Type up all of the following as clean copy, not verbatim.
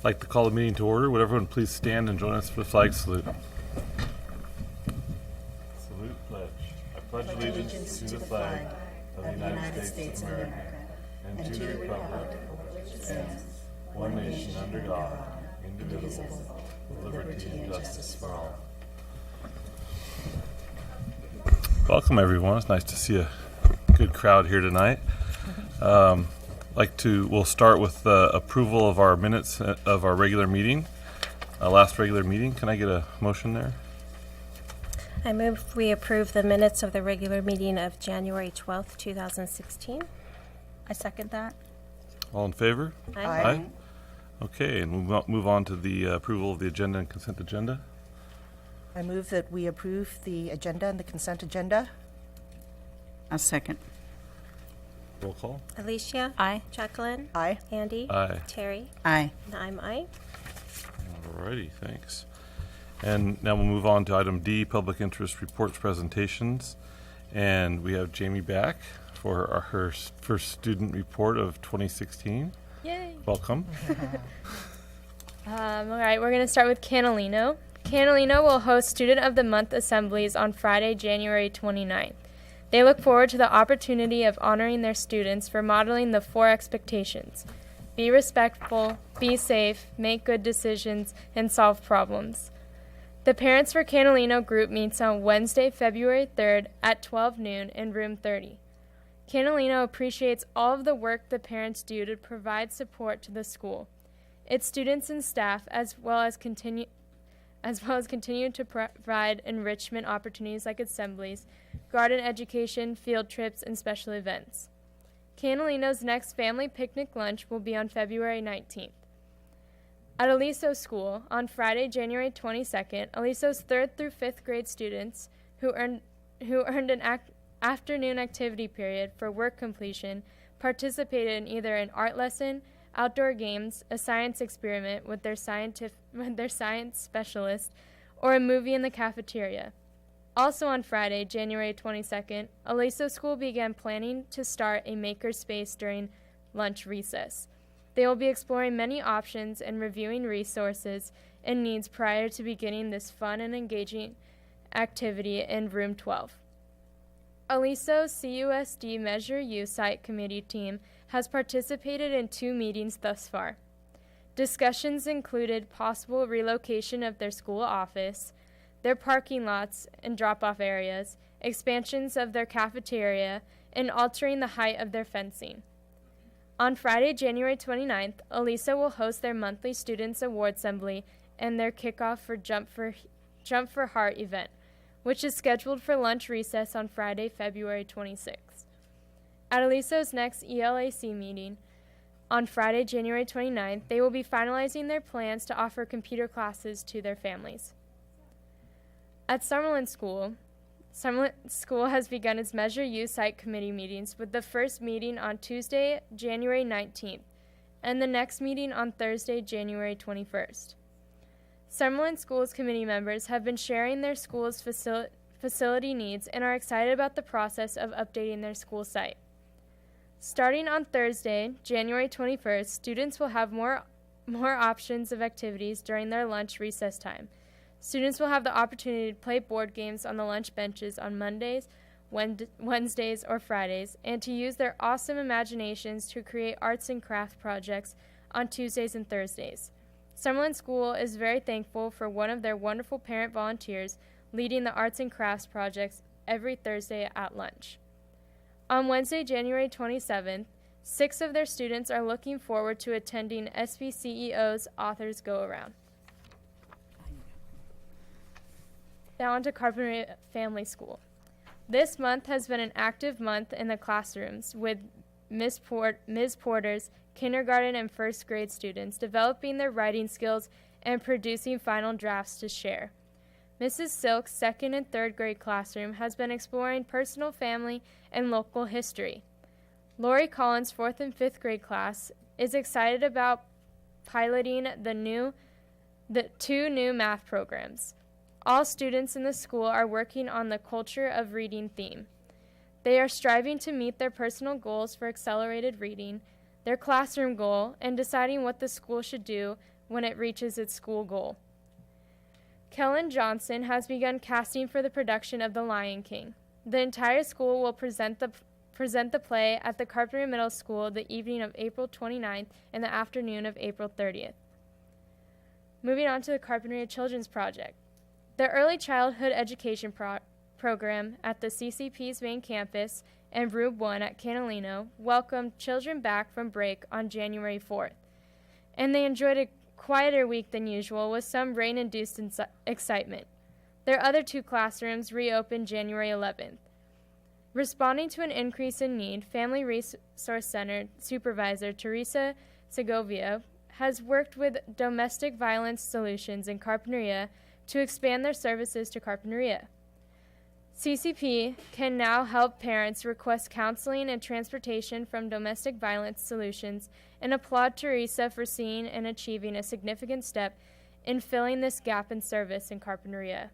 I'd like to call the meeting to order. Would everyone please stand and join us for the flag salute? Salute pledge. I pledge allegiance to the flag of the United States of America and to the republic for which it stands, one nation under God, indivisible, with liberty and justice for all. Welcome, everyone. It's nice to see a good crowd here tonight. We'll start with the approval of our minutes of our regular meeting, last regular meeting. Can I get a motion there? I move we approve the minutes of the regular meeting of January 12th, 2016. I second that. All in favor? Aye. Okay, and we'll move on to the approval of the agenda and consent agenda. I move that we approve the agenda and the consent agenda. A second. Roll call. Alicia? Aye. Jacqueline? Aye. Andy? Aye. Terry? Aye. And I'm aye. Alrighty, thanks. And now we'll move on to item D, public interest reports presentations. And we have Jamie back for her first student report of 2016. Yay. Welcome. All right, we're going to start with Catalino. Catalino will host Student of the Month assemblies on Friday, January 29th. They look forward to the opportunity of honoring their students for modeling the 4 expectations: be respectful, be safe, make good decisions, and solve problems. The Parents for Catalino group meets on Wednesday, February 3rd at 12 noon in room 30. Catalino appreciates all of the work the parents do to provide support to the school, its students and staff, as well as continue to provide enrichment opportunities like assemblies, garden education, field trips, and special events. Catalino's next family picnic lunch will be on February 19th. At Aliso School, on Friday, January 22nd, Aliso's 3rd through 5th grade students who earned an afternoon activity period for work completion participated in either an art lesson, outdoor games, a science experiment with their science specialist, or a movie in the cafeteria. Also on Friday, January 22nd, Aliso School began planning to start a makerspace during lunch recess. They will be exploring many options and reviewing resources and needs prior to beginning this fun and engaging activity in room 12. Aliso's CUSD Measure U Site Committee team has participated in 2 meetings thus far. Discussions included possible relocation of their school office, their parking lots and drop-off areas, expansions of their cafeteria, and altering the height of their fencing. On Friday, January 29th, Aliso will host their monthly Students Award Assembly and their kickoff for Jump for Heart event, which is scheduled for lunch recess on Friday, February 26th. At Aliso's next ELAC meeting on Friday, January 29th, they will be finalizing their plans to offer computer classes to their families. At Summerlin School has begun its Measure U Site Committee meetings, with the first meeting on Tuesday, January 19th, and the next meeting on Thursday, January 21st. Summerlin Schools committee members have been sharing their school's facility needs and are excited about the process of updating their school site. Starting on Thursday, January 21st, students will have more options of activities during their lunch recess time. Students will have the opportunity to play board games on the lunch benches on Mondays, Wednesdays, or Fridays, and to use their awesome imaginations to create arts and craft projects on Tuesdays and Thursdays. Summerlin School is very thankful for one of their wonderful parent volunteers leading the arts and crafts projects every Thursday at lunch. On Wednesday, January 27th, 6 of their students are looking forward to attending SBCEO's Authors Go-Around. Now on to Carpenter Family School. This month has been an active month in the classrooms, with Ms. Porter's kindergarten and first grade students developing their writing skills and producing final drafts to share. Mrs. Silk's second and third grade classroom has been exploring personal, family, and local history. Lori Collins' fourth and fifth grade class is excited about piloting the 2 new math programs. All students in the school are working on the culture of reading theme. They are striving to meet their personal goals for accelerated reading, their classroom goal, and deciding what the school should do when it reaches its school goal. Kellen Johnson has begun casting for the production of The Lion King. The entire school will present the play at the Carpenter Middle School the evening of April 29th and the afternoon of April 30th. Moving on to the Carpinteria Children's Project. The Early Childhood Education Program at the CCP's main campus and Rube 1 at Canalino welcomed children back from break on January 4th, and they enjoyed a quieter week than usual with some rain-induced excitement. Their other 2 classrooms reopened January 11th. Responding to an increase in need, Family Resource Center Supervisor Teresa Segovia has worked with Domestic Violence Solutions in Carpinteria to expand their services to Carpinteria. CCP can now help parents request counseling and transportation from Domestic Violence Solutions and applaud Teresa for seeing and achieving a significant step in filling this gap in service in Carpinteria.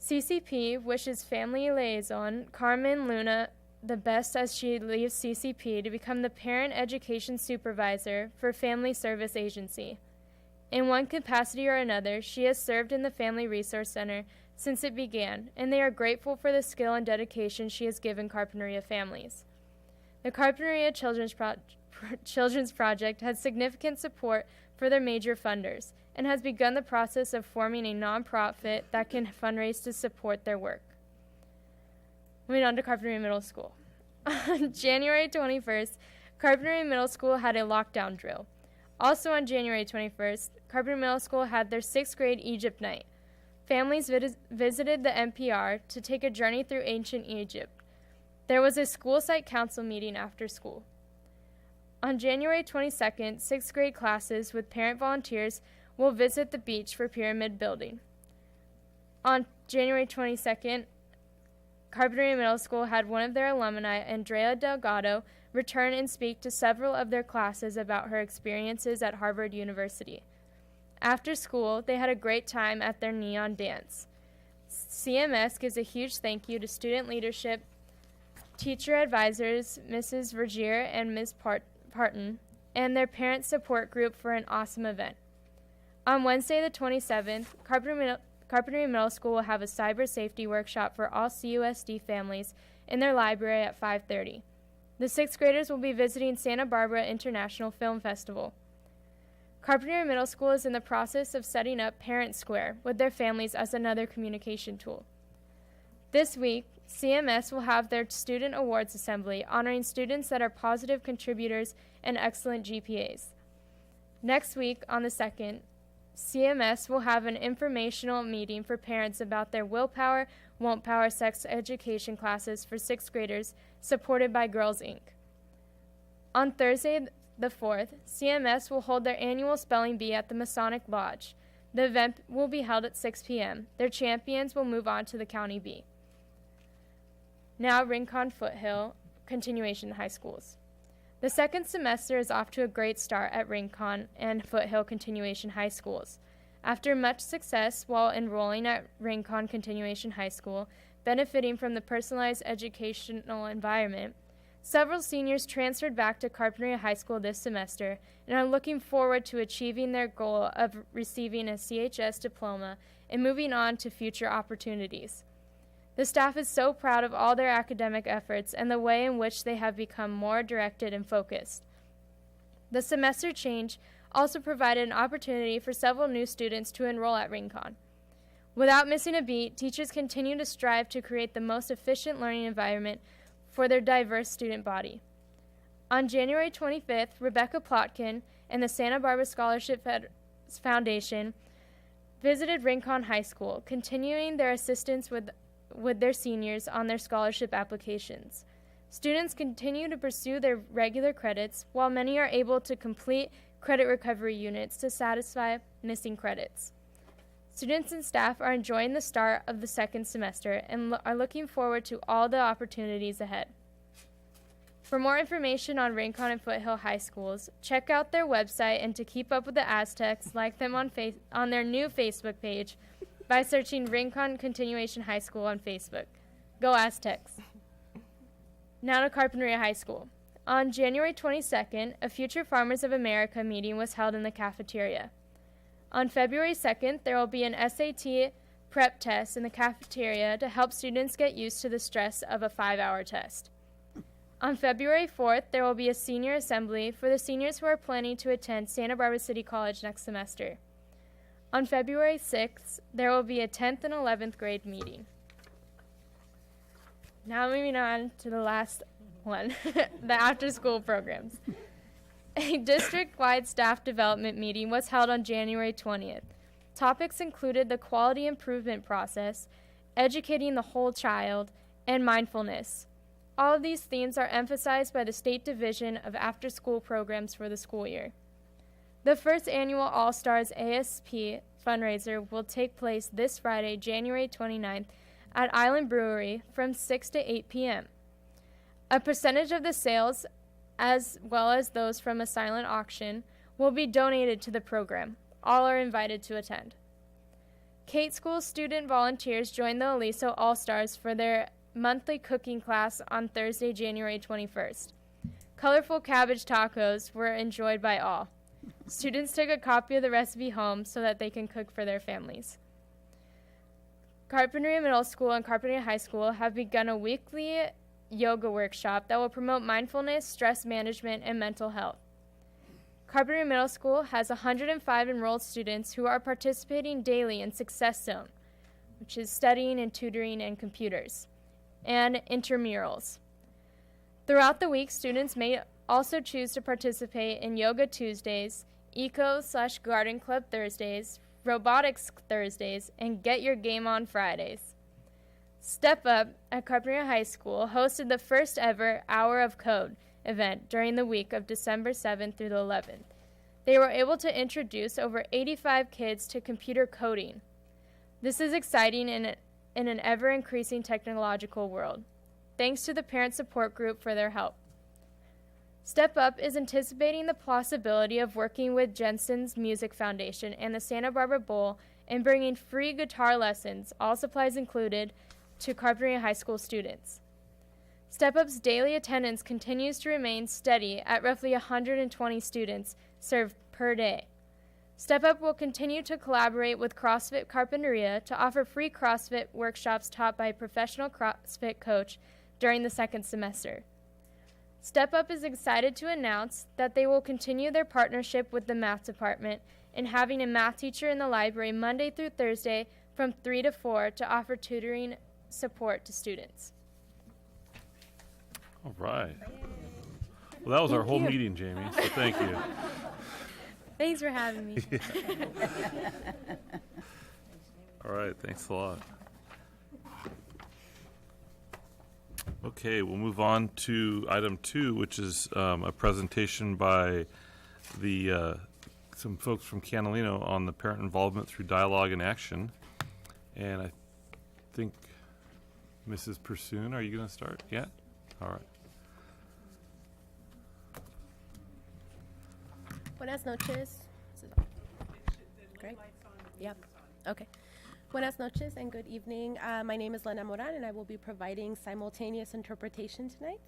CCP wishes family liaison Carmen Luna the best as she leaves CCP to become the Parent Education Supervisor for Family Service Agency. In one capacity or another, she has served in the Family Resource Center since it began, and they are grateful for the skill and dedication she has given Carpinteria families. The Carpinteria Children's Project has significant support for their major funders and has begun the process of forming a nonprofit that can fundraise to support their work. Moving on to Carpinteria Middle School. On January 21st, Carpinteria Middle School had a lockdown drill. Also on January 21st, Carpinteria Middle School had their 6th grade Egypt night. Families visited the NPR to take a journey through ancient Egypt. There was a school site council meeting after school. On January 22nd, 6th grade classes with parent volunteers will visit the beach for pyramid building. On January 22nd, Carpinteria Middle School had one of their alumni, Andrea Delgado, return and speak to several of their classes about her experiences at Harvard University. After school, they had a great time at their neon dance. CMS gives a huge thank you to student leadership, teacher advisors, Mrs. Vergier and Ms. Parton, and their parent support group for an awesome event. On Wednesday the 27th, Carpinteria Middle School will have a cyber safety workshop for all CUSD families in their library at 5:30. The 6th graders will be visiting Santa Barbara International Film Festival. Carpinteria Middle School is in the process of setting up Parent Square with their families as another communication tool. This week, CMS will have their Student Awards Assembly honoring students that are positive contributors and excellent GPAs. Next week, on the 2nd, CMS will have an informational meeting for parents about their Willpower, Won't Power sex education classes for 6th graders supported by Girls Inc. On Thursday, the 4th, CMS will hold their annual spelling bee at the Masonic Lodge. The event will be held at 6 p.m. Their champions will move on to the County Bee. Now, Rincon Foothill Continuation High Schools. The second semester is off to a great start at Rincon and Foothill Continuation High Schools. After much success while enrolling at Rincon Continuation High School, benefiting from the personalized educational environment, several seniors transferred back to Carpinteria High School this semester and are looking forward to achieving their goal of receiving a CHS diploma and moving on to future opportunities. The staff is so proud of all their academic efforts and the way in which they have become more directed and focused. The semester change also provided an opportunity for several new students to enroll at Rincon. Without missing a beat, teachers continue to strive to create the most efficient learning environment for their diverse student body. On January 25th, Rebecca Plotkin and the Santa Barbara Scholarship Foundation visited Rincon High School, continuing their assistance with their seniors on their scholarship applications. Students continue to pursue their regular credits, while many are able to complete credit recovery units to satisfy missing credits. Students and staff are enjoying the start of the second semester and are looking forward to all the opportunities ahead. For more information on Rincon and Foothill High Schools, check out their website, and to keep up with the Aztecs, like them on their new Facebook page by searching Rincon Continuation High School on Facebook. Go Aztecs! Now to Carpinteria High School. On January 22nd, a Future Farmers of America meeting was held in the cafeteria. On February 2nd, there will be an SAT prep test in the cafeteria to help students get used to the stress of a 5-hour test. On February 4th, there will be a senior assembly for the seniors who are planning to attend Santa Barbara City College next semester. On February 6th, there will be a 10th and 11th grade meeting. Now moving on to the last one, the after-school programs. A district-wide staff development meeting was held on January 20th. Topics included the quality improvement process, educating the whole child, and mindfulness. All of these themes are emphasized by the State Division of After-School Programs for the school year. The first annual All-Stars ASP fundraiser will take place this Friday, January 29th, at Island Brewery from 6 to 8 p.m. A percentage of the sales, as well as those from a silent auction, will be donated to the program. All are invited to attend. Kate School student volunteers joined the Aliso All-Stars for their monthly cooking class on Thursday, January 21st. Colorful cabbage tacos were enjoyed by all. Students took a copy of the recipe home so that they can cook for their families. Carpinteria Middle School and Carpinteria High School have begun a weekly yoga workshop that will promote mindfulness, stress management, and mental health. Carpinteria Middle School has 105 enrolled students who are participating daily in Success Zone, which is studying and tutoring and computers, and intramurals. Throughout the week, students may also choose to participate in Yoga Tuesdays, Eco/Garden Club Thursdays, Robotics Thursdays, and Get Your Game On Fridays. Step Up at Carpinteria High School hosted the first ever Hour of Code event during the week of December 7th through the 11th. They were able to introduce over 85 kids to computer coding. This is exciting in an ever-increasing technological world. Thanks to the Parent Support Group for their help. Step Up is anticipating the possibility of working with Jensen's Music Foundation and the Santa Barbara Bowl and bringing free guitar lessons, all supplies included, to Carpinteria High School students. Step Up's daily attendance continues to remain steady at roughly 120 students served per day. Step Up will continue to collaborate with CrossFit Carpinteria to offer free CrossFit workshops taught by a professional CrossFit coach during the second semester. Step Up is excited to announce that they will continue their partnership with the math department in having a math teacher in the library Monday through Thursday from 3 to 4 to offer tutoring support to students. All right. Well, that was our whole meeting, Jamie, so thank you. Thanks for having me. All right, thanks a lot. Okay, we'll move on to item 2, which is a presentation by some folks from Canalino on the parent involvement through dialogue and action. And I think, Mrs. Pursoon, are you going to start? Yeah? All right. Buenas noches. Great. Yep. Okay. Buenas noches and good evening. My name is Lena Moran and I will be providing simultaneous interpretation tonight.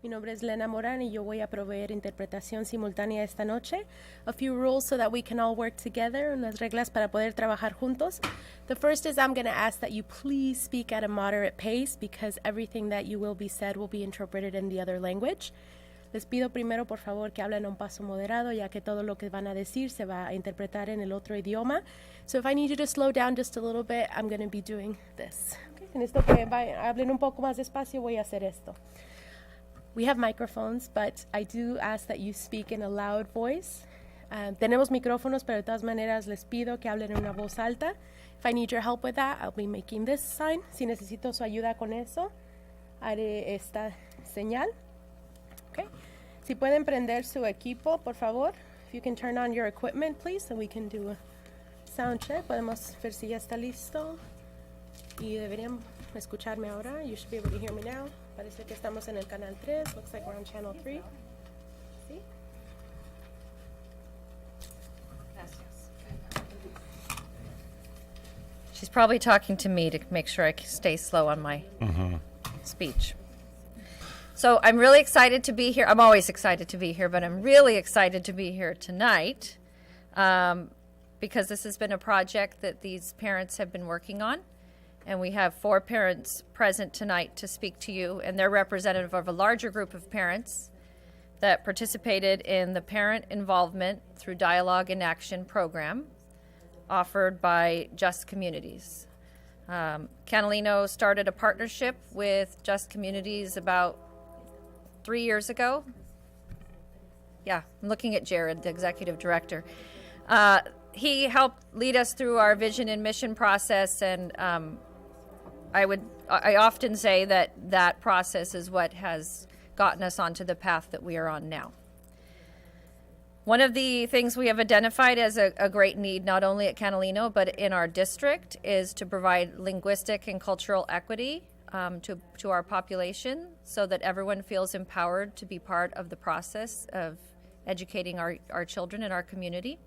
Mi nombre es Lena Moran y yo voy a proveer interpretación simultánea esta noche. A few rules so that we can all work together, unas reglas para poder trabajar juntos. The first is I'm going to ask that you please speak at a moderate pace because everything that you will be said will be interpreted in the other language. Les pido primero, por favor, que hablen a un paso moderado, ya que todo lo que van a decir se va a interpretar en el otro idioma. So if I need you to slow down just a little bit, I'm going to be doing this. Okay. En esto que hablen un poco más despacio, voy a hacer esto. We have microphones, but I do ask that you speak in a loud voice. Tenemos micrófonos, pero de todas maneras les pido que hablen en una voz alta. If I need your help with that, I'll be making this sign. Si necesito su ayuda con eso, haré esta señal. Okay. Si pueden prender su equipo, por favor. If you can turn on your equipment, please, so we can do a sound check. Podemos ver si ya está listo. Y deberían escucharme ahora. You should be able to hear me now. Parece que estamos en el canal 3. Looks like we're on channel 3. ¿Sí? She's probably talking to me to make sure I stay slow on my speech. So I'm really excited to be here. I'm always excited to be here, but I'm really excited to be here tonight because this has been a project that these parents have been working on. And we have 4 parents present tonight to speak to you, and they're representative of a larger group of parents that participated in the Parent Involvement Through Dialogue and Action program offered by Just Communities. Catalino started a partnership with Just Communities about 3 years ago. Yeah, I'm looking at Jared, the executive director. He helped lead us through our vision and mission process, and I often say that process is what has gotten us onto the path that we are on now. One of the things we have identified as a great need, not only at Catalino, but in our district, is to provide linguistic and cultural equity to our population so that everyone feels empowered to be part of the process of educating our children in our community.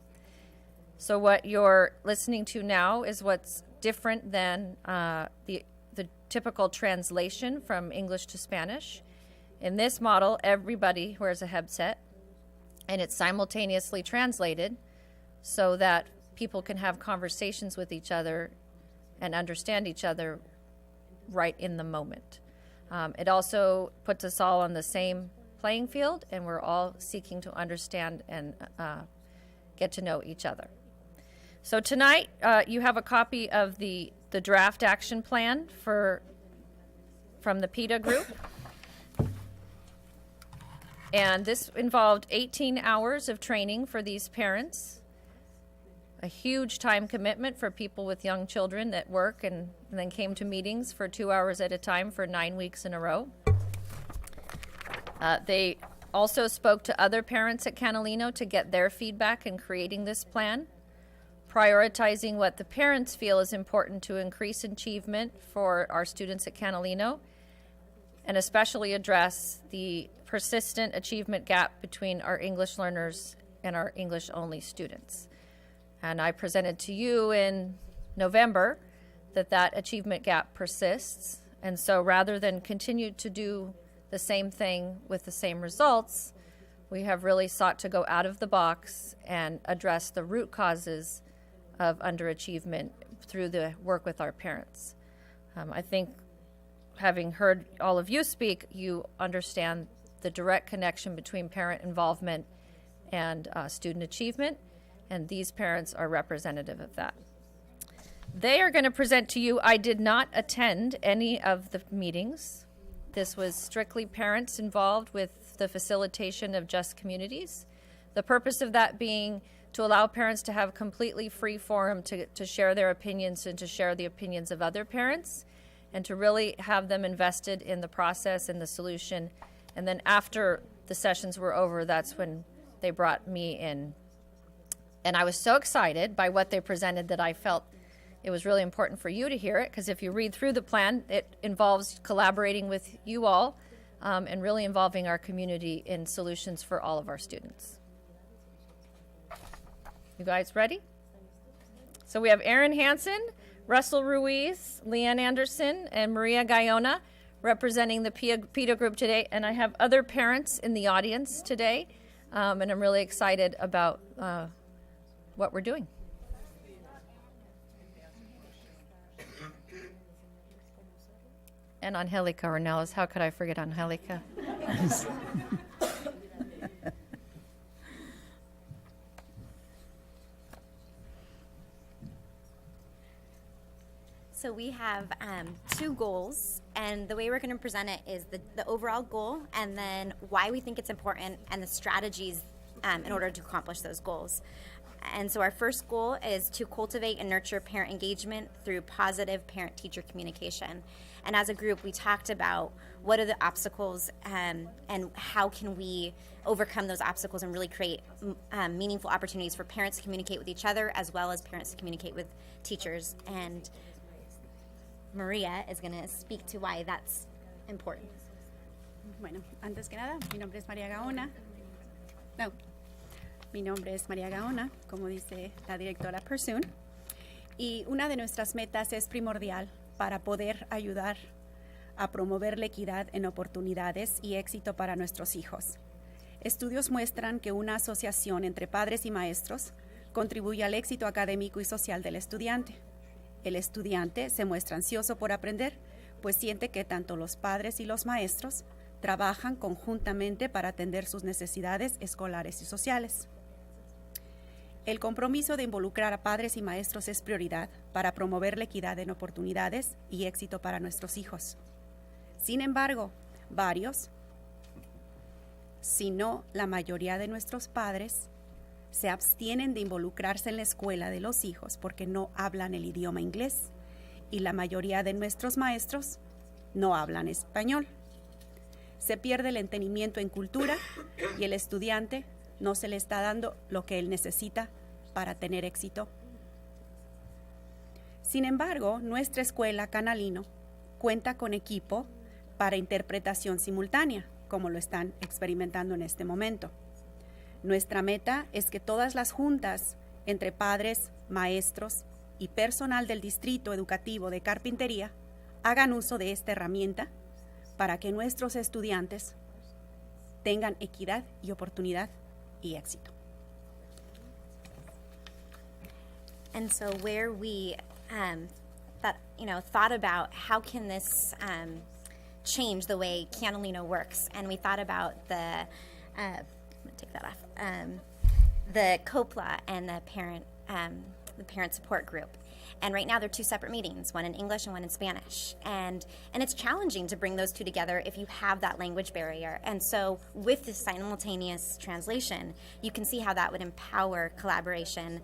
So what you're listening to now is what's different than the typical translation from English to Spanish. In this model, everybody wears a headset, and it's simultaneously translated so that people can have conversations with each other and understand each other right in the moment. It also puts us all on the same playing field, and we're all seeking to understand and get to know each other. So tonight, you have a copy of the draft action plan from the PETA group. And this involved 18 hours of training for these parents, a huge time commitment for people with young children that work and then came to meetings for 2 hours at a time for 9 weeks in a row. They also spoke to other parents at Catalino to get their feedback in creating this plan, prioritizing what the parents feel is important to increase achievement for our students at Catalino, and especially address the persistent achievement gap between our English learners and our English-only students. And I presented to you in November that achievement gap persists. And so rather than continue to do the same thing with the same results, we have really sought to go out of the box and address the root causes of underachievement through the work with our parents. I think having heard all of you speak, you understand the direct connection between parent involvement and student achievement, and these parents are representative of that. They are going to present to you. I did not attend any of the meetings. This was strictly parents involved with the facilitation of Just Communities. The purpose of that being to allow parents to have completely free forum to share their opinions and to share the opinions of other parents, and to really have them invested in the process and the solution. And then after the sessions were over, that's when they brought me in. And I was so excited by what they presented that I felt it was really important for you to hear it, because if you read through the plan, it involves collaborating with you all and really involving our community in solutions for all of our students. You guys ready? So we have Erin Hansen, Russell Ruiz, Leanne Anderson, and Maria Gaiona representing the PETA group today. And I have other parents in the audience today, and I'm really excited about what we're doing. And Angelica Ornelas, how could I forget Angelica? So we have 2 goals, and the way we're going to present it is the overall goal, and then why we think it's important, and the strategies in order to accomplish those goals. And so our first goal is to cultivate and nurture parent engagement through positive parent-teacher communication. And as a group, we talked about what are the obstacles and how can we overcome those obstacles and really create meaningful opportunities for parents to communicate with each other as well as parents to communicate with teachers. And Maria is going to speak to why that's important. Bueno, antes que nada, mi nombre es María Gaona. No, mi nombre es María Gaona, como dice la directora Pursoon. Y una de nuestras metas es primordial para poder ayudar a promover la equidad en oportunidades y éxito para nuestros hijos. Estudios muestran que una asociación entre padres y maestros contribuye al éxito académico y social del estudiante. El estudiante se muestra ansioso por aprender, pues siente que tanto los padres y los maestros trabajan conjuntamente para atender sus necesidades escolares y sociales. El compromiso de involucrar a padres y maestros es prioridad para promover la equidad en oportunidades y éxito para nuestros hijos. Sin embargo, varios, si no la mayoría de nuestros padres, se abstienen de involucrarse en la escuela de los hijos porque no hablan el idioma inglés y la mayoría de nuestros maestros no hablan español. Se pierde el entendimiento en cultura y el estudiante no se le está dando lo que él necesita para tener éxito. Sin embargo, nuestra escuela Canalino cuenta con equipo para interpretación simultánea, como lo están experimentando en este momento. Nuestra meta es que todas las juntas entre padres, maestros y personal del Distrito Educativo de Carpintería hagan uso de esta herramienta para que nuestros estudiantes tengan equidad y oportunidad y éxito. And so where we thought about how can this change the way Canalino works, and we thought about the I'm gonna take that off, the COPLA and the parent support group. And right now they're two separate meetings, one in English and one in Spanish. And it's challenging to bring those two together if you have that language barrier. And so with this simultaneous translation, you can see how that would empower collaboration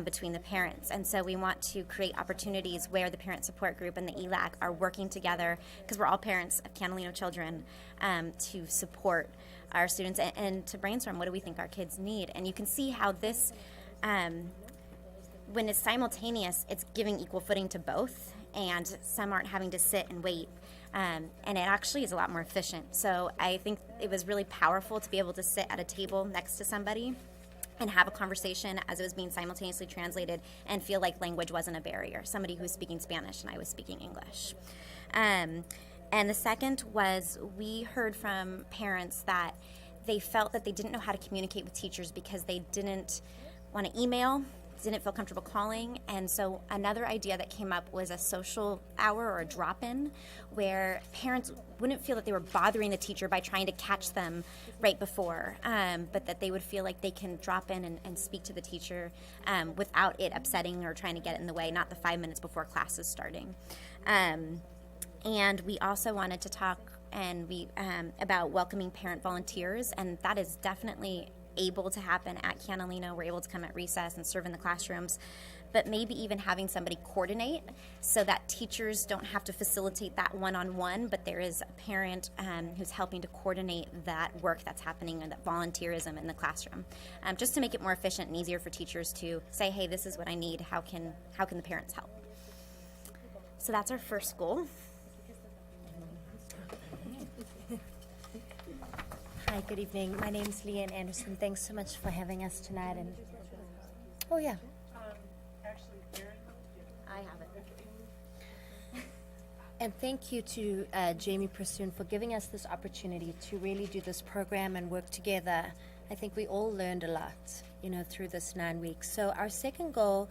between the parents. And so we want to create opportunities where the parent support group and the ELAC are working together, because we're all parents of Canalino children, to support our students and to brainstorm what do we think our kids need. And you can see how this, when it's simultaneous, it's giving equal footing to both, and some aren't having to sit and wait, and it actually is a lot more efficient. So I think it was really powerful to be able to sit at a table next to somebody and have a conversation as it was being simultaneously translated and feel like language wasn't a barrier, somebody who was speaking Spanish and I was speaking English. And the second was we heard from parents that they felt that they didn't know how to communicate with teachers because they didn't want to email, didn't feel comfortable calling. And so another idea that came up was a social hour or a drop-in where parents wouldn't feel that they were bothering the teacher by trying to catch them right before, but that they would feel like they can drop in and speak to the teacher without it upsetting or trying to get in the way, not the 5 minutes before class is starting. And we also wanted to talk about welcoming parent volunteers, and that is definitely able to happen at Canalino. We're able to come at recess and serve in the classrooms, but maybe even having somebody coordinate so that teachers don't have to facilitate that one-on-one, but there is a parent who's helping to coordinate that work that's happening and that volunteerism in the classroom, just to make it more efficient and easier for teachers to say, hey, this is what I need, how can the parents help? So that's our first goal. Hi, good evening. My name is Leanne Anderson. Thanks so much for having us tonight. And oh yeah, I have it. and thank you to Jamie Pursoon for giving us this opportunity to really do this program and work together. I think we all learned a lot, through this 9 weeks. So our second goal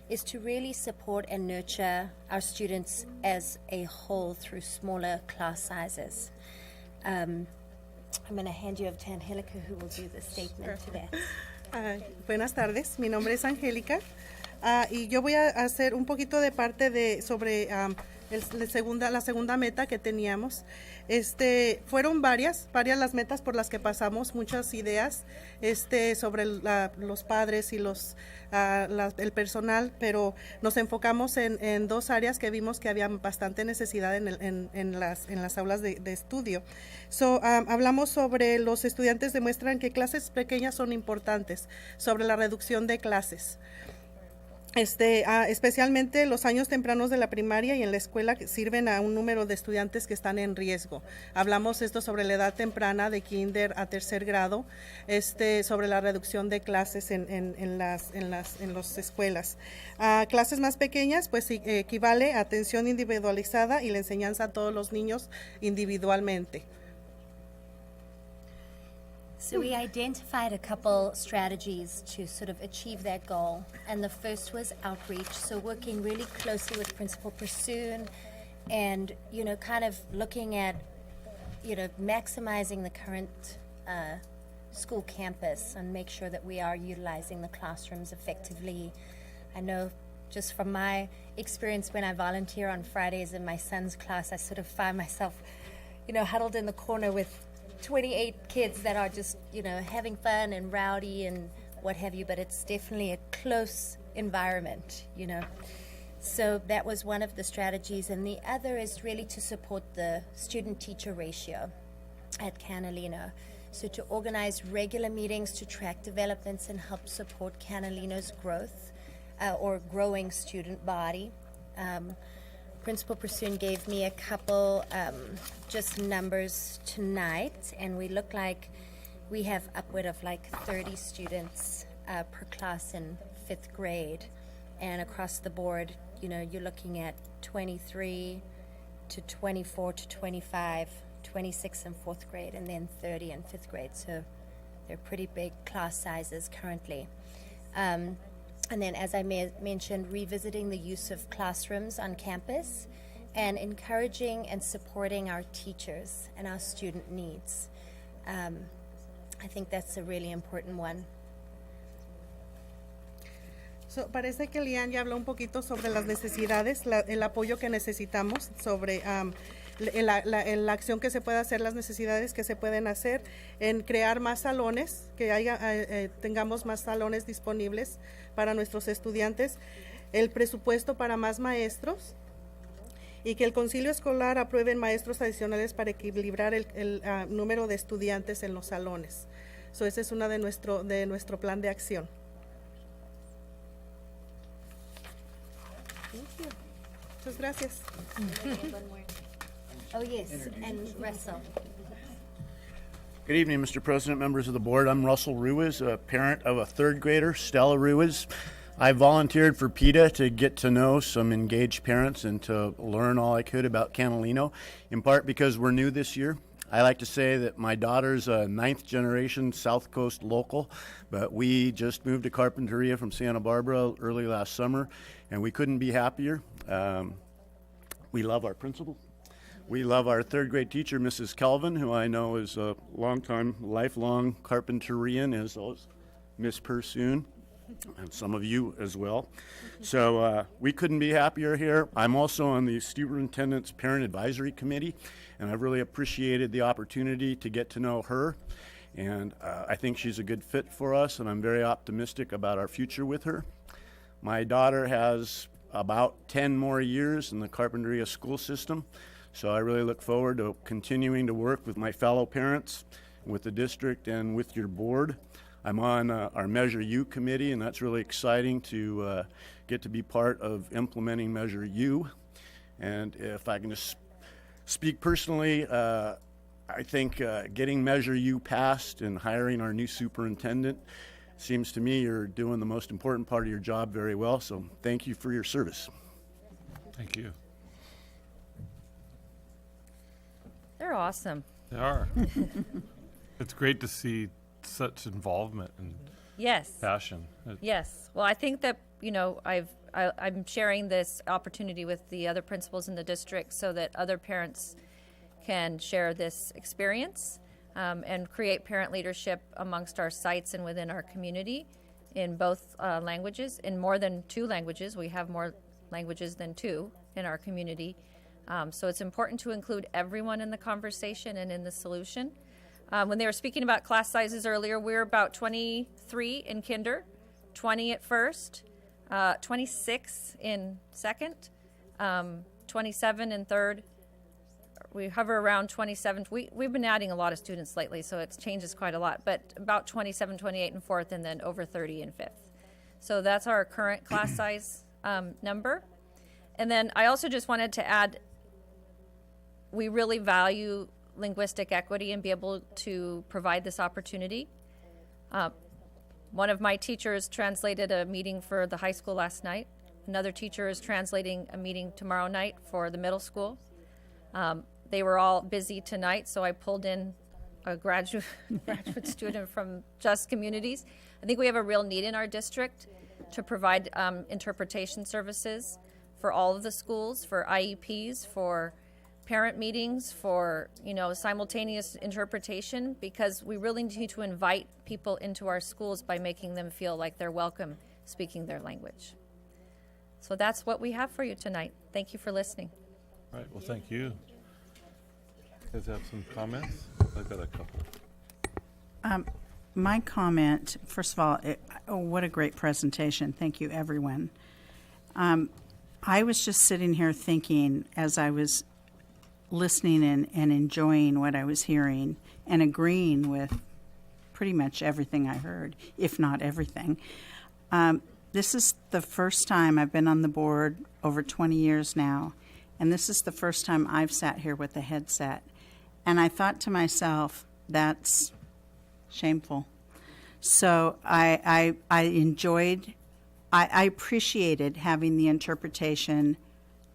is to really support and nurture our students as a whole through smaller class sizes. I'm going to hand you over to Angelica, who will do the statement to that. Buenas tardes, mi nombre es Angélica y yo voy a hacer un poquito de parte sobre la segunda meta que teníamos. Fueron varias las metas por las que pasamos, muchas ideas sobre los padres y el personal, pero nos enfocamos en dos áreas que vimos que había bastante necesidad en las aulas de estudio. Hablamos sobre los estudiantes demuestran que clases pequeñas son importantes, sobre la reducción de clases. Especialmente los años tempranos de la primaria y en la escuela que sirven a un número de estudiantes que están en riesgo. Hablamos esto sobre la edad temprana de kinder a tercer grado, sobre la reducción de clases en las escuelas. A clases más pequeñas, pues equivale a atención individualizada y la enseñanza a todos los niños individualmente. So we identified a couple strategies to sort of achieve that goal, and the first was outreach. So working really closely with Principal Pursoon, and kind of looking at maximizing the current school campus and make sure that we are utilizing the classrooms effectively. I know just from my experience when I volunteer on Fridays in my son's class, I sort of find myself, huddled in the corner with 28 kids that are just, having fun and rowdy and what have you, but it's definitely a close environment, So that was one of the strategies, and the other is really to support the student-teacher ratio at Canalino. So to organize regular meetings to track developments and help support Canalino's growth or growing student body. Principal Pursoon gave me a couple just numbers tonight, and we look like we have upward of like 30 students per class in 5th grade, and across the board, you're looking at 23 to 24 to 25, 26 in 4th grade, and then 30 in 5th grade, so they're pretty big class sizes currently. And then, as I mentioned, revisiting the use of classrooms on campus and encouraging and supporting our teachers and our student needs. I think that's a really important one. So, parece que Lian ya habló un poquito sobre las necesidades, el apoyo que necesitamos, sobre la acción que se puede hacer, las necesidades que se pueden hacer, en crear más salones, que tengamos más salones disponibles para nuestros estudiantes, el presupuesto para más maestros y que el concilio escolar apruebe maestros adicionales para equilibrar el número de estudiantes en los salones. So, ese es una de nuestro plan de acción. Thank you. Muchas gracias. Oh, yes, and Russell. Good evening, Mr. President, members of the board. I'm Russell Ruiz, a parent of a 3rd grader, Stella Ruiz. I volunteered for PETA to get to know some engaged parents and to learn all I could about Canalino, in part because we're new this year. I like to say that my daughter's a 9th generation South Coast local, but we just moved to Carpinteria from Santa Barbara early last summer, and we couldn't be happier. We love our principal. We love our 3rd grade teacher, Mrs. Kelvin, who I know is a lifelong Carpinterian, as well as Miss Pursoon, and some of you as well. So we couldn't be happier here. I'm also on the Superintendent's Parent Advisory Committee, and I've really appreciated the opportunity to get to know her. And I think she's a good fit for us, and I'm very optimistic about our future with her. My daughter has about 10 more years in the Carpinteria school system. So I really look forward to continuing to work with my fellow parents, with the district, and with your board. I'm on our Measure U committee, and that's really exciting to get to be part of implementing Measure U. And if I can just speak personally, I think getting Measure U passed and hiring our new superintendent seems to me you're doing the most important part of your job very well. So thank you for your service. Thank you. They're awesome. They are. It's great to see such involvement and Yes. passion. Yes. Well, I think that, I'm sharing this opportunity with the other principals in the district so that other parents can share this experience and create parent leadership amongst our sites and within our community in both languages, in more than 2 languages. We have more languages than 2 in our community. So it's important to include everyone in the conversation and in the solution. When they were speaking about class sizes earlier, we're about 23 in kinder, 20 at first, 26 in second, 27 in third. We hover around 27. We've been adding a lot of students lately, so it changes quite a lot, but about 27, 28 in fourth, and then over 30 in fifth. So that's our current class size number. And then I also just wanted to add, we really value linguistic equity and be able to provide this opportunity. One of my teachers translated a meeting for the high school last night. Another teacher is translating a meeting tomorrow night for the middle school. They were all busy tonight, so I pulled in a graduate student from Just Communities. I think we have a real need in our district to provide interpretation services for all of the schools, for IEPs, for parent meetings, for simultaneous interpretation, because we really need to invite people into our schools by making them feel like they're welcome speaking their language. So that's what we have for you tonight. Thank you for listening. All right, well, thank you. You guys have some comments? I've got a couple. My comment, first of all, what a great presentation. Thank you, everyone. I was just sitting here thinking as I was listening and enjoying what I was hearing and agreeing with pretty much everything I heard, if not everything. This is the first time I've been on the board over 20 years now, and this is the first time I've sat here with a headset. And I thought to myself, that's shameful. So I enjoyed, I appreciated having the interpretation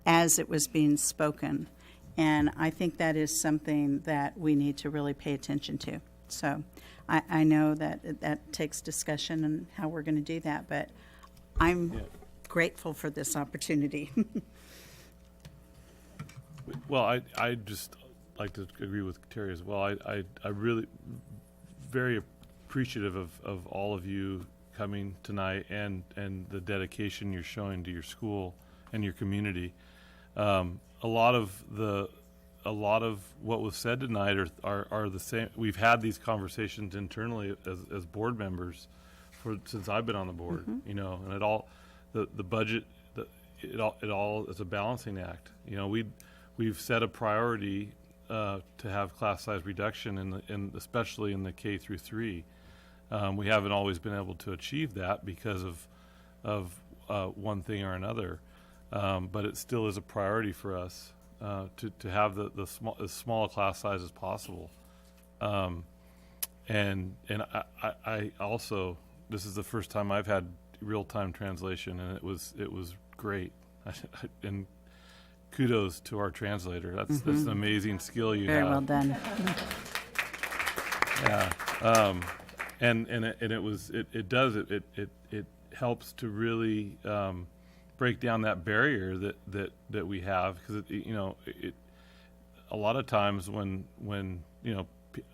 as it was being spoken. And I think that is something that we need to really pay attention to. So I know that takes discussion and how we're going to do that, but I'm grateful for this opportunity. Well, I just like to agree with Terry as well. I really very appreciative of all of you coming tonight and the dedication you're showing to your school and your community. A lot of what was said tonight are the same. We've had these conversations internally as board members since I've been on the board, and it all the budget, it all is a balancing act. We've set a priority to have class size reduction especially in the K through 3. We haven't always been able to achieve that because of one thing or another, but it still is a priority for us to have as small a class size as possible. And I also, this is the first time I've had real-time translation, and it was great. And kudos to our translator. That's an amazing skill you have. Very well done. Yeah. And it helps to really break down that barrier that we have, because a lot of times when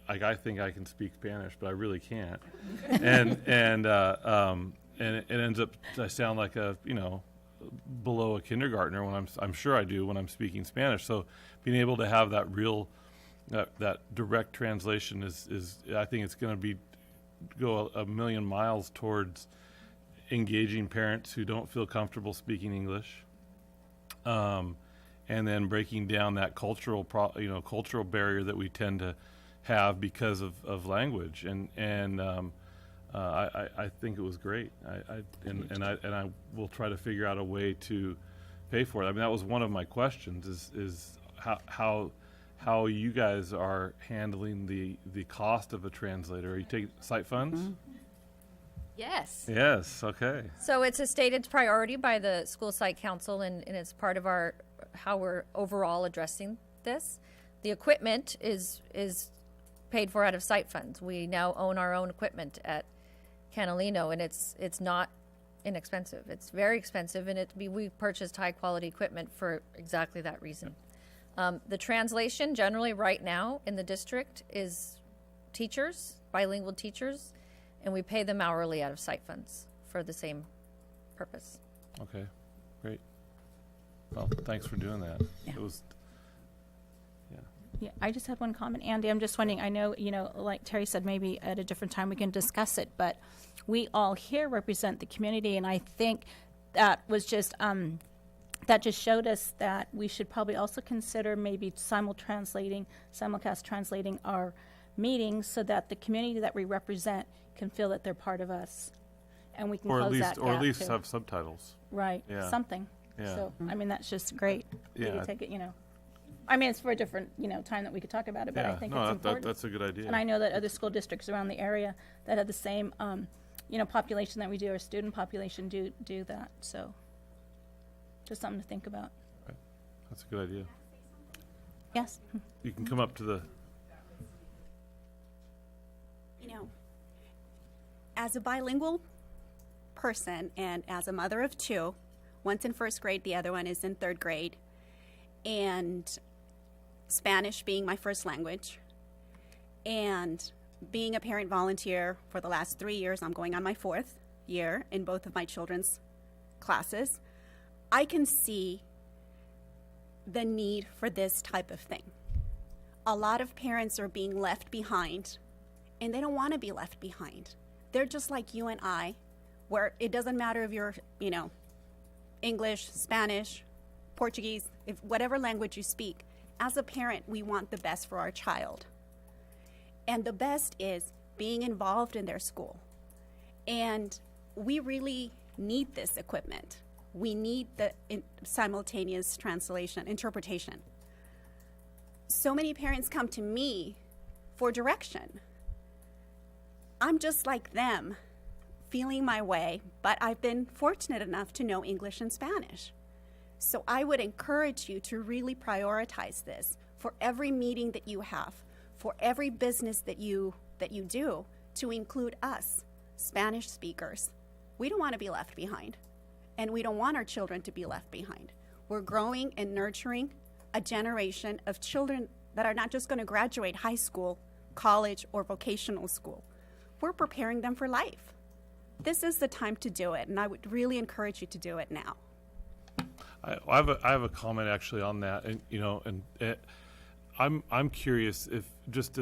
I think I can speak Spanish, but I really can't, and it ends up, I sound like below a kindergartner when I'm sure I do when I'm speaking Spanish. So being able to have that real that direct translation is I think it's going to go a million miles towards engaging parents who don't feel comfortable speaking English, and then breaking down that cultural barrier that we tend to have because of language. And I think it was great. I will try to figure out a way to pay for it. I mean, that was one of my questions is how you guys are handling the cost of a translator. Are you taking site funds? Mm-hmm. Yes. Yes. Okay. So it's a stated priority by the school site council, and it's part of how we're overall addressing this. The equipment is paid for out of site funds. We now own our own equipment at Canalino, and it's not inexpensive. It's very expensive, and we purchased high quality equipment for exactly that reason. The translation generally right now in the district is teachers, bilingual teachers, and we pay them hourly out of site funds for the same purpose. Okay, great. Well, thanks for doing that. Yeah. It was, Yeah, I just had one comment, Andy. I'm just wondering, I know, like Terry said, maybe at a different time we can discuss it, but we all here represent the community, and I think that was just, that just showed us that we should probably also consider maybe simulcast translating our meetings so that the community that we represent can feel that they're part of us. and we can Or at close least, that gap or at least too. have subtitles. Right, Yeah. something. Yeah. So, I mean, that's just great. We Yeah. could take it, I mean, it's for a different, time that we could talk about it, but I Yeah, think no, it's that- important. that's a good idea. And I know that other school districts around the area that have the same, population that we do, or student population do that, so just something to think about. Right. That's a good idea. Yes? You can come up to the, As a bilingual person and as a mother of two, one's in first grade, the other one is in third grade, and Spanish being my first language, and being a parent volunteer for the last 3 years, I'm going on my 4th year in both of my children's classes, I can see the need for this type of thing. A lot of parents are being left behind, and they don't want to be left behind. They're just like you and I, where it doesn't matter if you're, English, Spanish, Portuguese, if whatever language you speak. As a parent, we want the best for our child. And the best is being involved in their school. And we really need this equipment. We need the simultaneous translation, interpretation. So many parents come to me for direction. I'm just like them, feeling my way, but I've been fortunate enough to know English and Spanish. So I would encourage you to really prioritize this for every meeting that you have, for every business that you do, to include us, Spanish speakers. We don't want to be left behind, and we don't want our children to be left behind. We're growing and nurturing a generation of children that are not just going to graduate high school, college, or vocational school. We're preparing them for life. This is the time to do it, and I would really encourage you to do it now. I have a comment actually on that, and I'm curious if just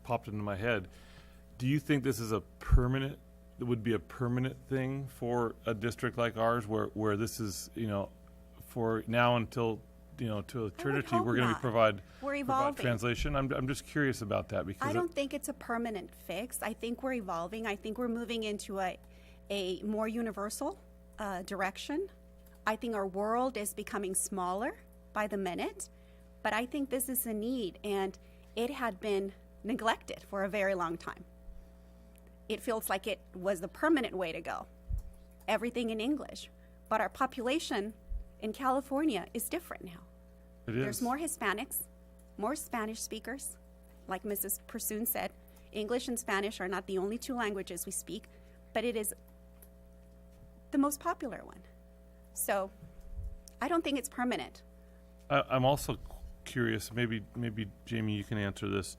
popped into my head. Do you think this is would be a permanent thing for a district like ours, where this is for now until to eternity we're going to provide translation? I'm just curious about that because I don't think it's a permanent fix. I think we're evolving. I think we're moving into a more universal direction. I think our world is becoming smaller by the minute, but I think this is a need, and it had been neglected for a very long time. It feels like it was the permanent way to go, everything in English, but our population in California is different now. There's more Hispanics, more Spanish speakers. Like Mrs. Pursoon said, English and Spanish are not the only two languages we speak, but it is the most popular one. So I don't think it's permanent. I'm also curious, maybe Jamie, you can answer this.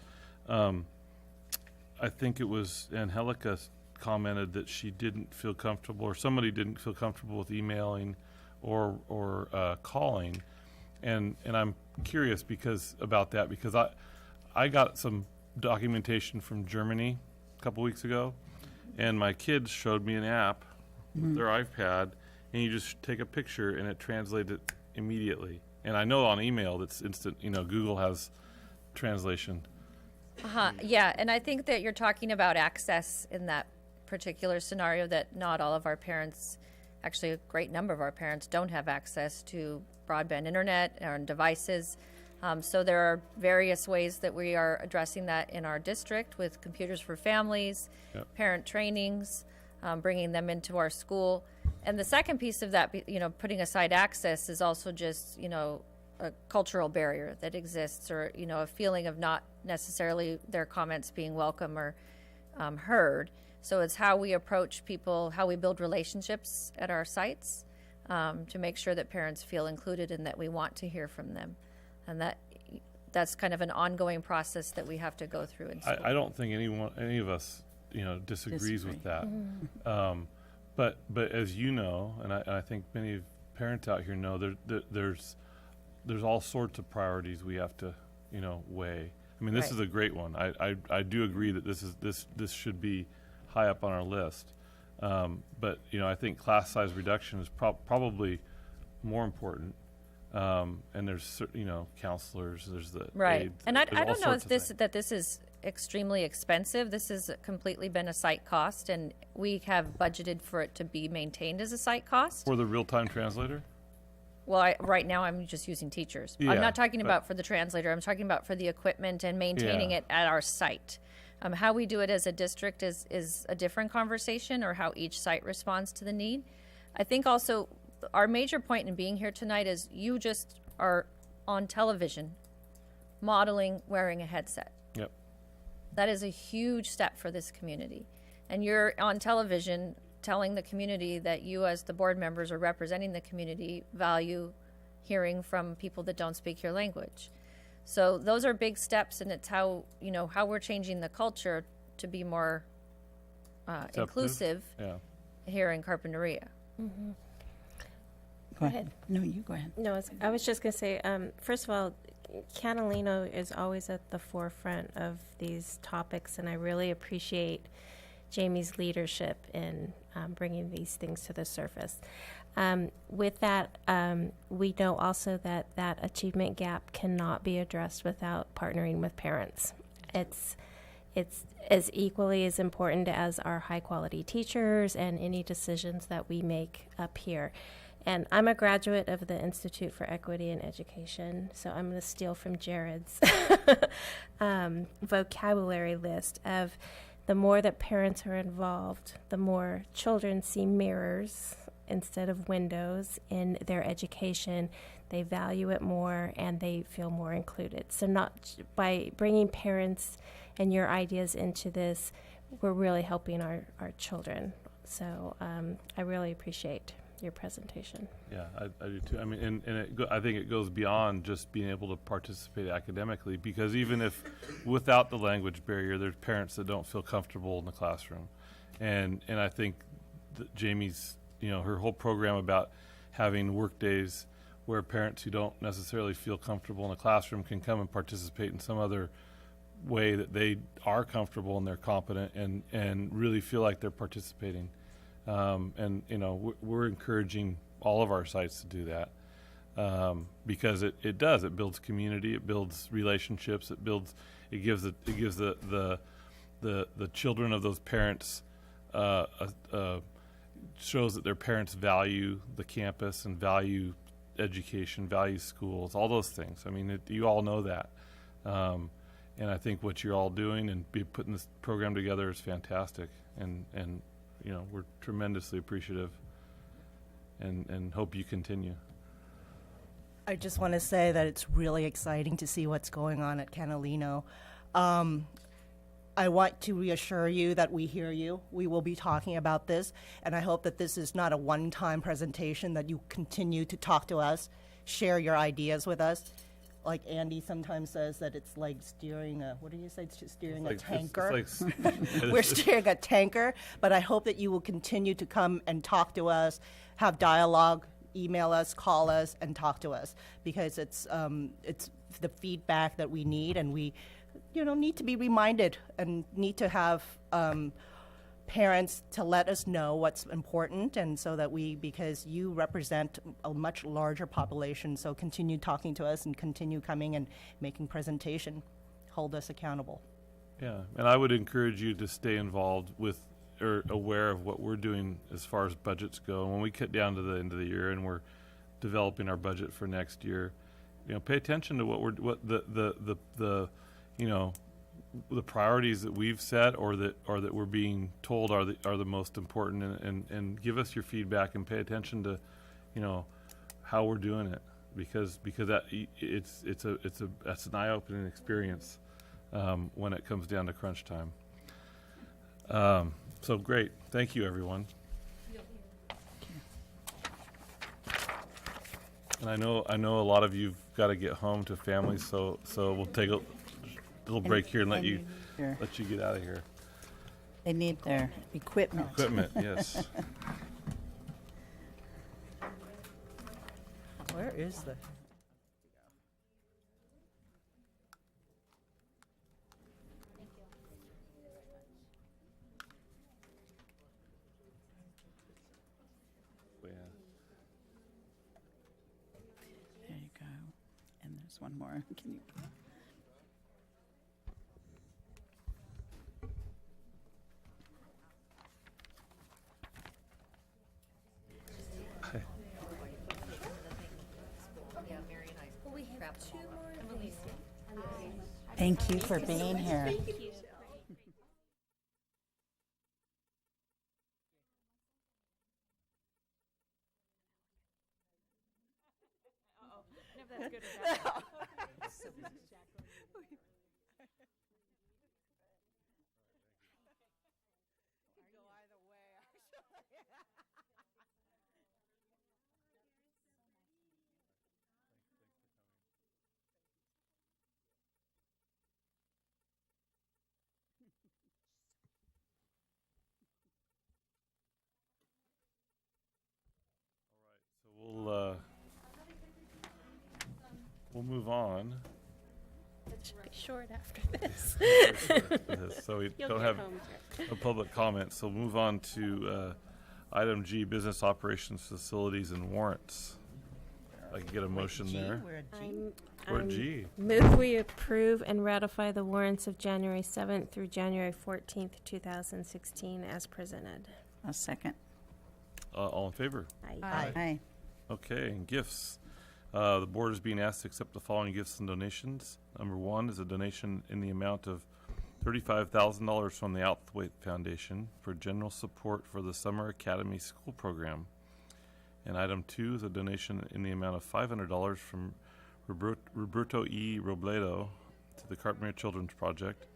I think it was Angelica commented that she didn't feel comfortable, or somebody didn't feel comfortable with emailing or calling, and I'm curious because I got some documentation from Germany a couple weeks ago, and my kids showed me an app with their iPad, and you just take a picture and it translates it immediately. And I know on email that's instant. Google has translation. Yeah, and I think that you're talking about access in that particular scenario, that not all of our parents, actually a great number of our parents, don't have access to broadband internet or devices. So there are various ways that we are addressing that in our district with computers for families, parent trainings, bringing them into our school. And the second piece of that, putting aside access, is also just, a cultural barrier that exists, or, a feeling of not necessarily their comments being welcome or heard. So it's how we approach people, how we build relationships at our sites, to make sure that parents feel included and that we want to hear from them. And that's kind of an ongoing process that we have to go through in school. I don't think any of us, disagrees with that. But as you know, and I think many parents out here know, there's all sorts of priorities we have to, weigh. I mean, this is a great one. I do agree that this should be high up on our list. But I think class size reduction is probably more important. And there's counselors. There's the right. aides, And I there's all don't know sorts if of things. this is extremely expensive. This has completely been a site cost, and we have budgeted for it to be maintained as a site cost. For the real-time translator? Well, right now I'm just using teachers. Yeah, I'm not talking but- about for the translator. I'm talking about for the equipment and maintaining Yeah. it at our site. How we do it as a district is a different conversation, or how each site responds to the need. I think also our major point in being here tonight is you just are on television modeling wearing a headset. Yep. That is a huge step for this community. And you're on television telling the community that you, as the board members or representing the community, value hearing from people that don't speak your language. So those are big steps, and it's how, how we're changing the culture to be more Accepted. inclusive Yeah. here in Carpinteria. Go ahead. No, you go ahead. No, I was just going to say, first of all, Catalino is always at the forefront of these topics, and I really appreciate Jamie's leadership in bringing these things to the surface. With that, we know also that achievement gap cannot be addressed without partnering with parents. It's as equally as important as our high-quality teachers and any decisions that we make up here. And I'm a graduate of the Institute for Equity in Education, so I'm going to steal from Jared's vocabulary list of the more that parents are involved, the more children see mirrors instead of windows in their education. They value it more and they feel more included. So not by bringing parents and your ideas into this, we're really helping our children. So I really appreciate your presentation. Yeah, I do too. I mean, I think it goes beyond just being able to participate academically, because even if without the language barrier, there's parents that don't feel comfortable in the classroom. And I think that Jamie's, her whole program about having work days where parents who don't necessarily feel comfortable in the classroom can come and participate in some other way that they are comfortable and they're competent and really feel like they're participating. We're encouraging all of our sites to do that because it builds community, it builds relationships, it gives the children of those parents shows that their parents value the campus and value education, value schools, all those things. I mean, you all know that. And I think what you're all doing and putting this program together is fantastic. And we're tremendously appreciative and hope you continue. I just want to say that it's really exciting to see what's going on at Catalino. I want to reassure you that we hear you. We will be talking about this, and I hope that this is not a one-time presentation, that you continue to talk to us, share your ideas with us. Like Andy sometimes says that it's like steering a, what do you say, steering a tanker? We're steering a tanker, but I hope that you will continue to come and talk to us, have dialogue, email us, call us, and talk to us, because it's the feedback that we need, and we need to be reminded and need to have parents to let us know what's important, and so that because you represent a much larger population, so continue talking to us and continue coming and making presentation, hold us accountable. Yeah, and I would encourage you to stay involved with or aware of what we're doing as far as budgets go. When we get down to the end of the year and we're developing our budget for next year, pay attention to what the priorities that we've set or that we're being told are the most important, and give us your feedback and pay attention to how we're doing it, because that that's an eye-opening experience when it comes down to crunch time. So great, thank you everyone. And I know a lot of you've got to get home to families, so we'll take a little break here and let you get out of here. They need their equipment. Yes. Where is the? There you go. And there's one more. Can you? Thank you for being here. So we'll move on. It should be short after this. So we You'll don't get have home to it. a public comment. So move on to item G, business operations, facilities, and warrants. I can get a motion there. We're at G. Move we approve and ratify the warrants of January 7th through January 14th, 2016 as presented. A second. All in favor? Aye. Okay, and gifts. The board is being asked to accept the following gifts and donations. Number one is a donation in the amount of $35,000 from the Outhwaite Foundation for general support for the Summer Academy School Program. And item two is a donation in the amount of $500 from Roberto E. Robledo to the Carpenter Children's Project.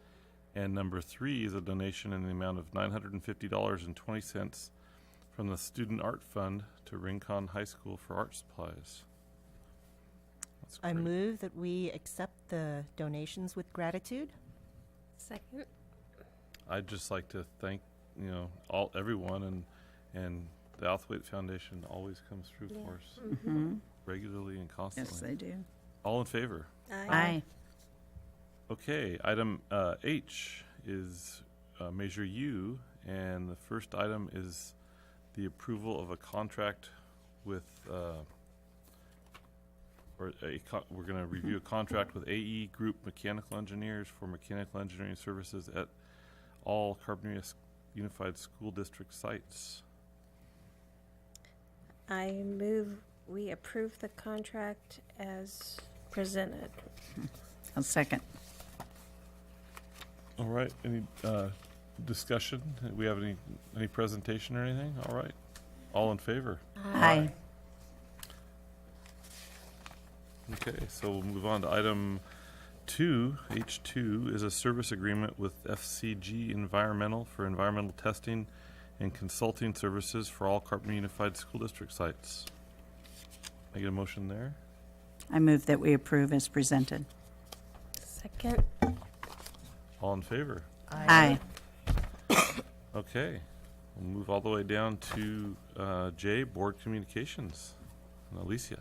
And number three is a donation in the amount of $950.20 from the Student Art Fund to Rincon High School for art supplies. That's I great. move that we accept the donations with gratitude. Second. I'd just like to thank, everyone and the Outhwaite Foundation always comes through for us regularly and constantly. Yes, they do. All in favor? Aye. Okay, item H is Measure U, and the first item is the approval of a contract with, we're going to review a contract with AE Group Mechanical Engineers for mechanical engineering services at all Carpenter Unified School District sites. I move we approve the contract as presented. A second. All right, any discussion? Do we have any presentation or anything? All right, all in favor? Aye. Okay, so we'll move on to item 2. H2 is a service agreement with FCG Environmental for environmental testing and consulting services for all Carpenter Unified School District sites. I get a motion there? I move that we approve as presented. Second. All in favor? Aye. Okay, we'll move all the way down to J, Board Communications. And Alicia.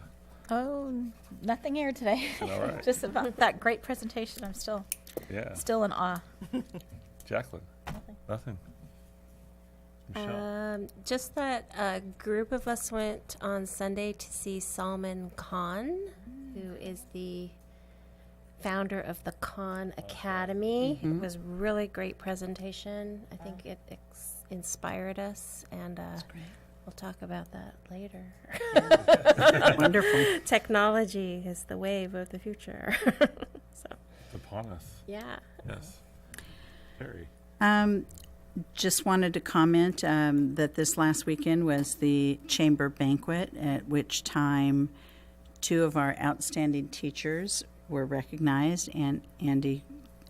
Oh, nothing here today. All right. Just about that great presentation. I'm still in awe. Jacqueline? Nothing. Michelle? Just that a group of us went on Sunday to see Salman Khan, who is the founder of the Khan Academy. It was really great presentation. I think it inspired us, and we'll talk about that later. Wonderful. Technology is the wave of the future. So. It's upon us. Yeah. Yes. Terry. Just wanted to comment that this last weekend was the chamber banquet, at which time 2 of our outstanding teachers were recognized. And Andy,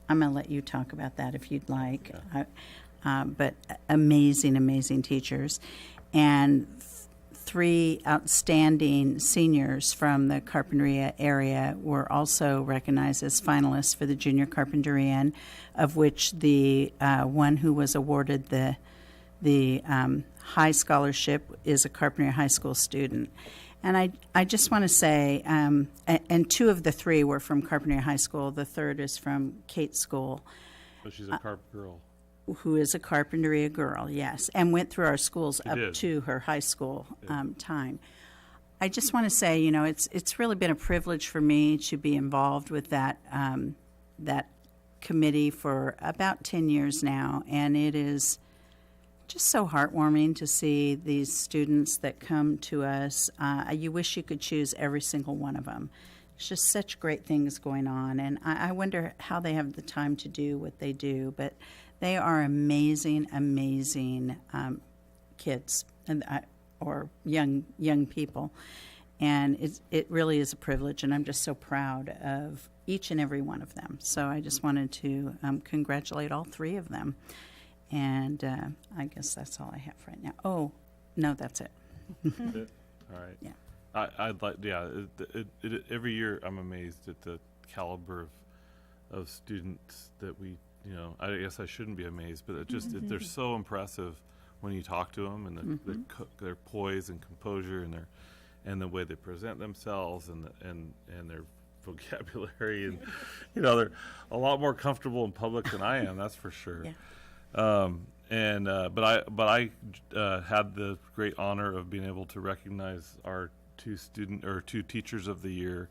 I'm going to let you talk about that if you'd like. But amazing teachers. And 3 outstanding seniors from the Carpinteria area were also recognized as finalists for the Junior Carpinterian, of which the one who was awarded the high scholarship is a Carpinteria High School student. And I just want to say, and 2 of the 3 were from Carpinteria High School. The third is from Kate School. So she's a carp girl. Who is a Carpinteria girl, yes, and went through our schools up did. to her high school time. I just want to say, it's really been a privilege for me to be involved with that committee for about 10 years now, and it is just so heartwarming to see these students that come to us. You wish you could choose every single one of them It's just such great things going on, and I wonder how they have the time to do what they do. But they are amazing, amazing kids and or young people, and it really is a privilege. And I'm just so proud of each and every one of them. So I just wanted to congratulate all three of them, and I guess that's all I have right now. Oh, no, that's it. All right. Yeah. I'd like, yeah, every year I'm amazed at the caliber of students that we, I guess I shouldn't be amazed, but they're so impressive when you talk to them, and their poise and composure, and the way they present themselves, and their vocabulary, and they're a lot more comfortable in public than I am, that's for sure. Yeah. But I had the great honor of being able to recognize our two teachers of the year.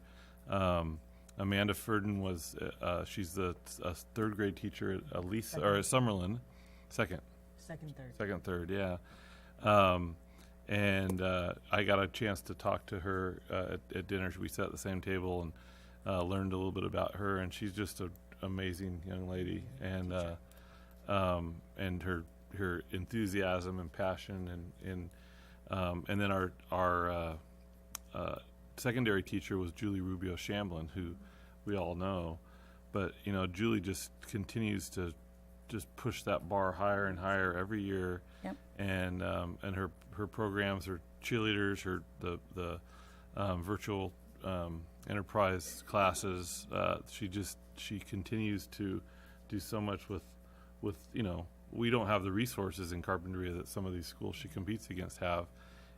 Amanda Furden was she's a third grade teacher at Summerlin, second, third, yeah. And I got a chance to talk to her at dinner. We sat at the same table and learned a little bit about her, and she's just an amazing young lady, and her enthusiasm and passion, and then our secondary teacher was Julie Rubio Shamblin, who we all know, but Julie just continues to just push that bar higher and higher every year. Yep. And her programs, her cheerleaders, the virtual enterprise classes, she continues to do so much with we don't have the resources in Carpinteria that some of these schools she competes against have,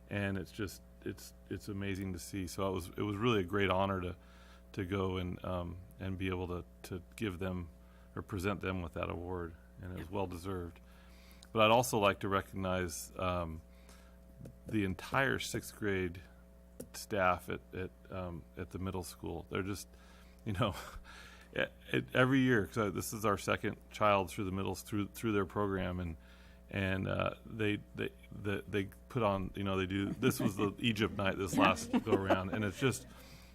and it's amazing to see. So it was really a great honor to go and be able to give them or present them with that award, and it was well deserved. But I'd also like to recognize the entire sixth grade staff at the middle school. They're just every year, because this is our second child through the middles through their program, and they put on, they do, this was the Egypt night this last go around, and it's just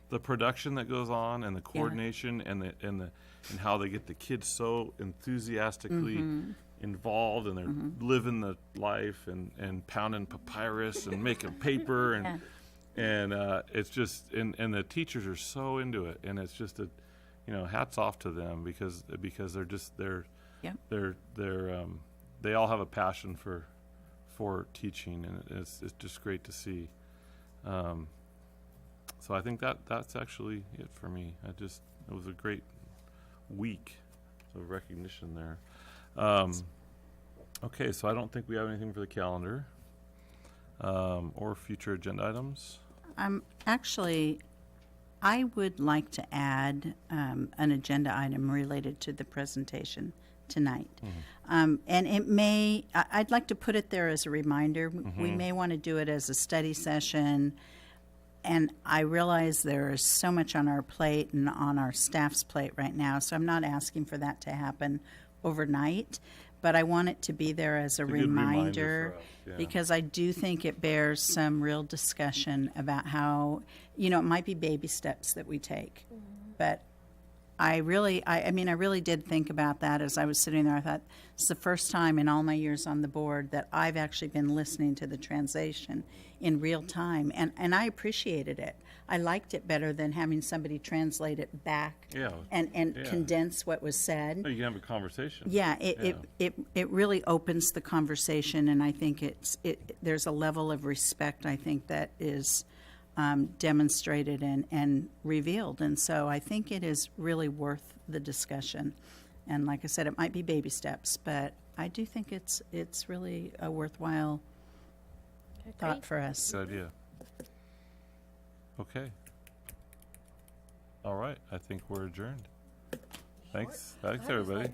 the production that goes on, and the coordination, and how they get the kids so enthusiastically involved, and they're living the life, and pounding papyrus and making paper, and it's just, and the teachers are so into it, and it's just hats off to them, because they all have a passion for teaching, and it's just great to see. So I think that's actually it for me. It was a great week of recognition there. Okay, so I don't think we have anything for the calendar or future agenda items. Actually, I would like to add an agenda item related to the presentation tonight. And I'd like to put it there as a reminder. We may want to do it as a study session. And I realize there is so much on our plate and on our staff's plate right now, so I'm not asking for that to happen overnight. But I want it to be there as a reminder, for us, yeah. Because I do think it bears some real discussion about how, it might be baby steps that we take. But I really did think about that as I was sitting there. I thought, it's the first time in all my years on the board that I've actually been listening to the translation in real time, and I appreciated it. I liked it better than having somebody translate it back and condense what was said. Oh, you can have a conversation. Yeah, it really opens the conversation, and I think there's a level of respect, I think, that is demonstrated and revealed, and so I think it is really worth the discussion. And like I said, it might be baby steps, but I do think it's really a worthwhile thought for us. Good idea. Okay. All right. I think we're adjourned. Thanks, everybody.